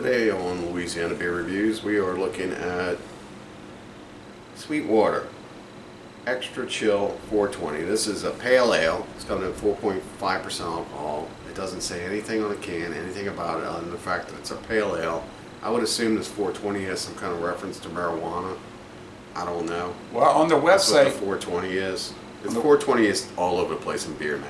Today on Louisiana Beer Reviews, we are looking at Sweetwater Extra Chill 420. This is a pale ale. It's coming in 4.5% alcohol. It doesn't say anything on the can, anything about it, other than the fact that it's a pale ale. I would assume this 420 has some kind of reference to marijuana. I don't know. Well, on the That's what website, the 420 is. The 420 is all over the place in beer now.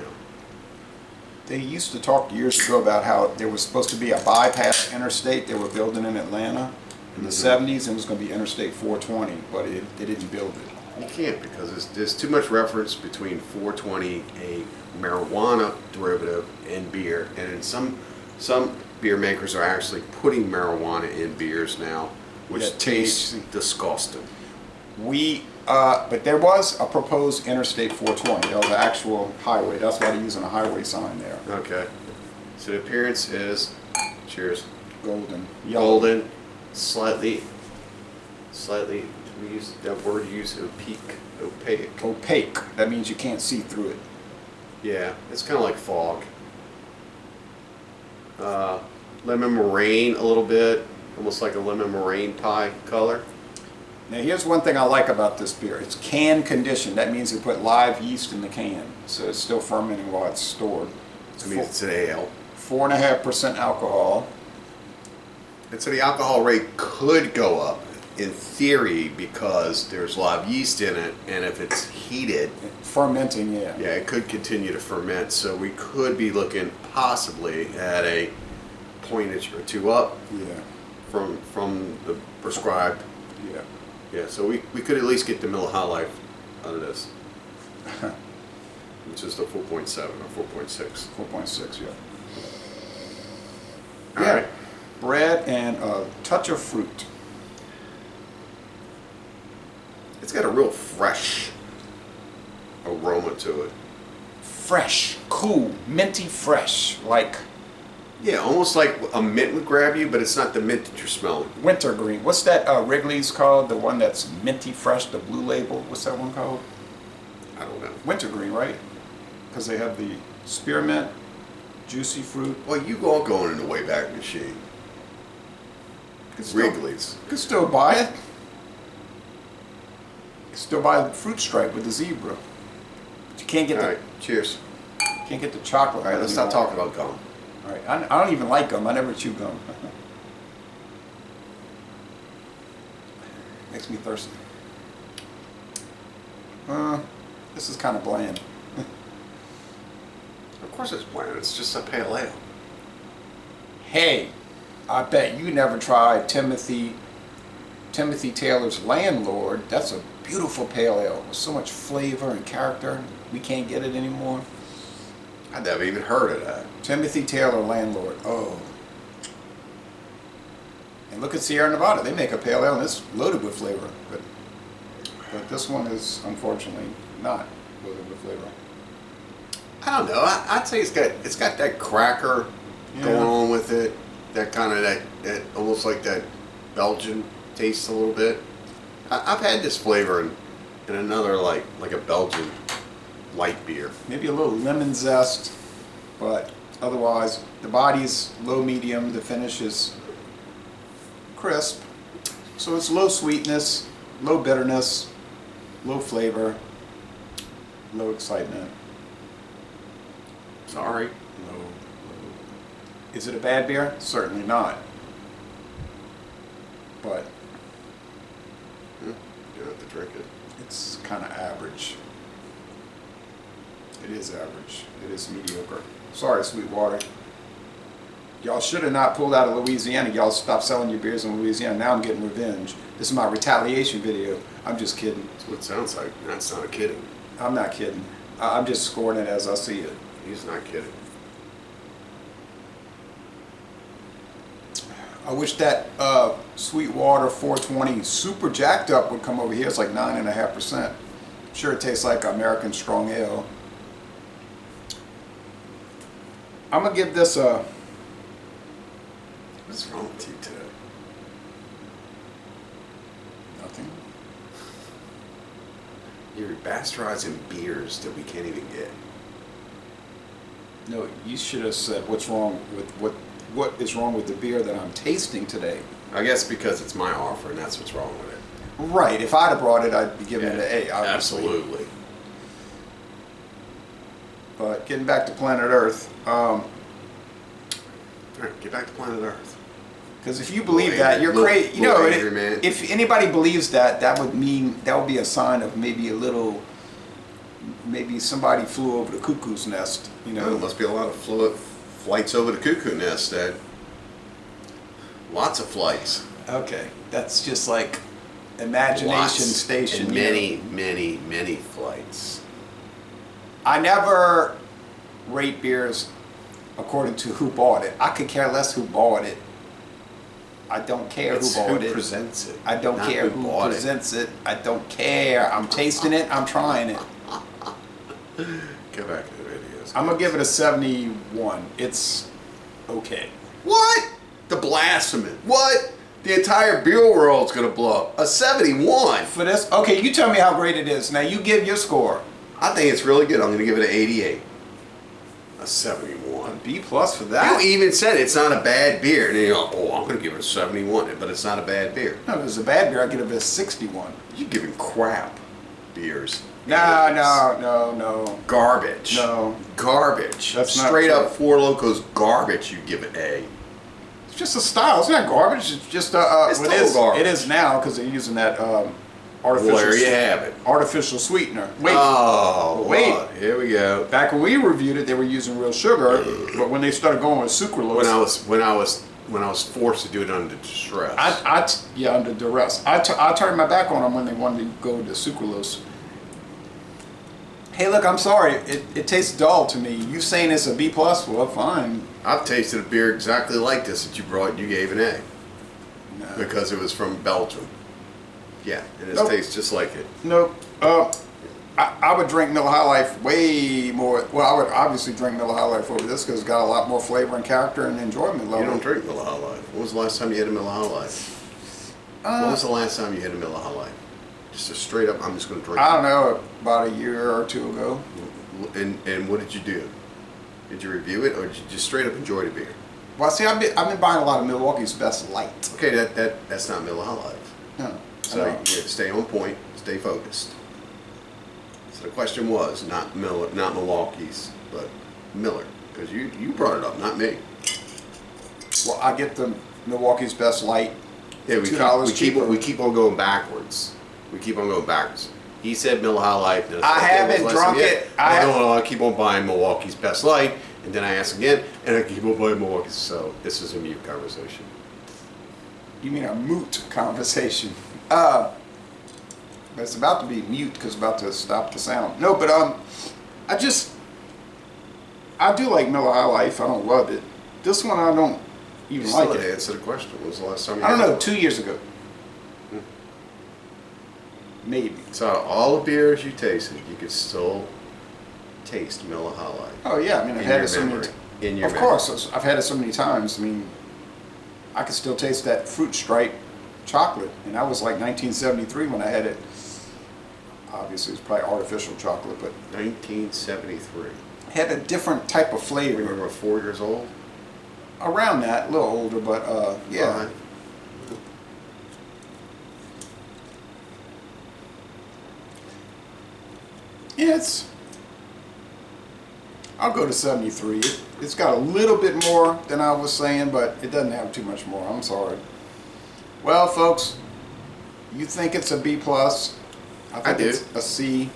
they used to talk years ago about how there was supposed to be a bypass interstate they were building in Atlanta in the 70s, and it was going to be Interstate 420, but they didn't build it. You can't, because there's too much reference between 420, a marijuana derivative, and beer. And in some beer makers are actually putting marijuana in beers now, which Yeah, tastes THC. disgusting. But there was a proposed Interstate 420. There was an actual highway. That's why they're using a highway sign there. Okay. So the appearance is, cheers, Golden. Yellow. golden, slightly, we use that word, opaque. Opaque. That means you can't see through it. Yeah, it's kind of like fog. Lemon meringue a little bit, almost like a lemon meringue pie color. Now here's one thing I like about this beer. It's can conditioned. That means they put live yeast in the can, so it's still fermenting while it's stored. I mean, it's an ale. 4.5% alcohol. And so the alcohol rate could go up in theory because there's live yeast in it, and if it's heated, Fermenting, yeah. yeah, it could continue to ferment. So we could be looking possibly at a point or two up Yeah, from the prescribed. yeah. Yeah, so we could at least get the Miller High Life out of this, which is the 4.7 or 4.6. 4.6, yeah. All Yeah. right. Bread and a touch of fruit. It's got a real fresh aroma to it. Fresh, cool, minty fresh, like Yeah, almost like a mint would grab you, but it's not the mint that you're smelling. wintergreen. What's that Wrigley's called? The one that's minty fresh, the blue label. What's that one called? I don't know. Wintergreen, right? Because they have the spearmint, juicy fruit. Well, you all going in the Wayback Machine. Wrigley's. You can still buy it. You can still buy the fruit stripe with the zebra. But you can't get All right, cheers. can't get the chocolate. All right, let's not talk about gum. All right, I don't even like gum. I never chew gum. Makes me thirsty. This is kind of bland. Of course it's bland. It's just a pale ale. Hey, I bet you never tried Timothy Taylor's Landlord. That's a beautiful pale ale with so much flavor and character. We can't get it anymore. I've never even heard of that. Timothy Taylor Landlord. Oh. And look at Sierra Nevada. They make a pale ale and it's loaded with flavor. But this one is unfortunately not loaded with flavor. I don't know. I'd say it's got that cracker going on with it. That kind of that almost like that Belgian taste a little bit. I've had this flavor in another like a Belgian light beer. Maybe a little lemon zest, but otherwise the body's low medium, the finish is crisp. So it's low sweetness, low bitterness, low flavor, low excitement. Sorry. Low. Is it a bad beer? Certainly not. But You don't have to drink it. it's kind of average. It is average. It is mediocre. Sorry, Sweetwater. Y'all should have not pulled out of Louisiana. Y'all stopped selling your beers in Louisiana. Now I'm getting revenge. This is my retaliation video. I'm just kidding. That's what it sounds like. That's not kidding. I'm not kidding. I'm just scoring it as I see it. He's not kidding. I wish that Sweetwater 420 super jacked up would come over here. It's like 9.5%. Sure, it tastes like American strong ale. I'm gonna give this a. What's wrong with you today? Nothing. You're bastardizing beers that we can't even get. No, you should have said what's wrong with what what is wrong with the beer that I'm tasting today. I guess because it's my offer, and that's what's wrong with it. Right. If I'd have brought it, I'd be giving it an A, obviously. Absolutely. But getting back to Planet Earth, All right, get back to Planet Earth. because if you believe that, you're crazy. You know, if anybody believes that, that would be a sign of maybe maybe somebody flew over the cuckoo's nest. You know, There must be a lot of flights over the cuckoo nest, Ed. Lots of flights. Okay, that's just like imagination Lots. station. And you many, know. many, many flights. I never rate beers according to who bought it. I could care less who bought it. I don't care It's who bought it. who presents it. I don't not care who bought presents it. I don't care. I'm tasting it. I'm trying it. Get back to the videos. I'm gonna give it a 71. It's okay. What? The blasphemy. What? The entire beer world's gonna blow up. A 71. For this, okay, you tell me how great it is. Now you give your score. I think it's really good. I'm gonna give it an 88. A 71. B plus for that. You even said it's not a bad beer. And then you go, oh, I'm gonna give it a 71, but it's not a bad beer. No, if it's a bad beer, I give it a 61. You're giving crap beers. No. Garbage. No. Garbage. That's not Straight true. up Four Locos garbage. You give it A. It's just a style. It's not garbage. It's just It's well, total garbage. It is now because they're using that artificial. Well, there you have it. Artificial sweetener. Wait. Oh, Wait. well, here we go. Back when we reviewed it, they were using real sugar, but when they started going with sucralose, When I was forced to do it under distress. yeah, under duress, I turned my back on them when they wanted to go to sucralose. Hey, look, I'm sorry. It tastes dull to me. You saying it's a B plus? Well, fine. I've tasted a beer exactly like this that you brought and you gave an A. No. Because it was from Belgium. Yeah, and it Nope. tastes just like it. Nope. I would drink Miller High Life way more. Well, I would obviously drink Miller High Life over this because it's got a lot more flavor and character and enjoyment level. You don't drink Miller High Life. When was the last time you had a Miller High Life? When was the last time you had a Miller High Life? Just a straight up, I'm just going to drink I it. don't know, about a year or two ago. And what did you do? Did you review it or did you just straight up enjoy the beer? Well, see, I've been buying a lot of Milwaukee's Best Light. Okay, that's not Miller High Life. No. So you have to stay on point, stay focused. So the question was not Milwaukee's, but Miller, because you brought it up, not me. Well, I get the Milwaukee's Best Light. Yeah, $2 cheaper. we keep on going backwards. We keep on going backwards. He said Miller High Life. Then I haven't drunk it. I keep on buying Milwaukee's Best Light, and then I ask again, and I keep on buying Milwaukee's. So this is a mute conversation. You mean a moot conversation? But it's about to be mute because it's about to stop the sound. No, but I do like Miller High Life. I don't love it. This one I don't even You like still it. didn't answer the question. When was the last time you I don't had know. it? 2 years ago, maybe. So out of all the beers you tasted, you could still taste Miller High Life. Oh yeah, I mean I've In had your it so many. memory. In your Of memory. course, I've had it so many times. I mean, I could still taste that fruit stripe chocolate, and that was like 1973 when I had it. Obviously, it's probably artificial chocolate, but 1973. it had a different type of You flavor. remember 4 years old? Around that, a little older, but yeah. Fine. Yeah, I'll go to 73. It's got a little bit more than I was saying, but it doesn't have too much more. I'm sorry. Well, folks, you think it's a B plus? I do. It's a C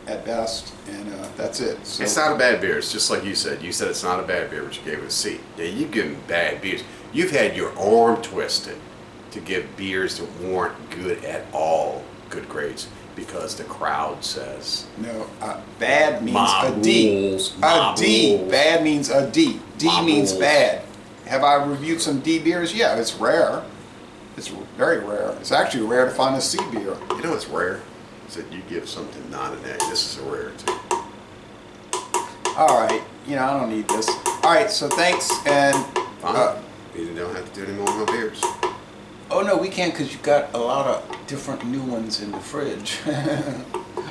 at best, and that's it. So, It's not a bad beer. It's just like you said. You said it's not a bad beer, but you gave it a C. Yeah, you give them bad beers. You've had your arm twisted to give beers that weren't good at all good grades because the crowd says. no, bad means My a D. rules, my A D. rules. Bad means a D. D My means rules. bad. Have I reviewed some D beers? Yeah, it's rare. It's very rare. It's actually rare to find a C beer. You know what's rare? Is that you give something not an A. This is a rarity. All right, I don't need this. All right, so thanks, and Fine. You don't have to do any more of my beers. oh no, we can't because you've got a lot of different new ones in the fridge.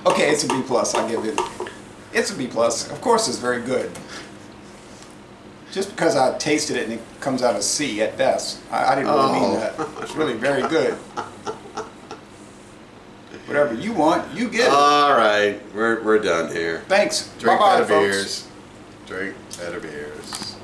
Okay, it's a B plus. I give it. It's a B plus. Of course, it's very good. Just because I tasted it and it comes out a C at best. I didn't really mean Oh. that. It's really very good. Whatever you want, you get it. All right, we're done here. Thanks. Drink Bye-bye, better folks. beers. Drink better beers.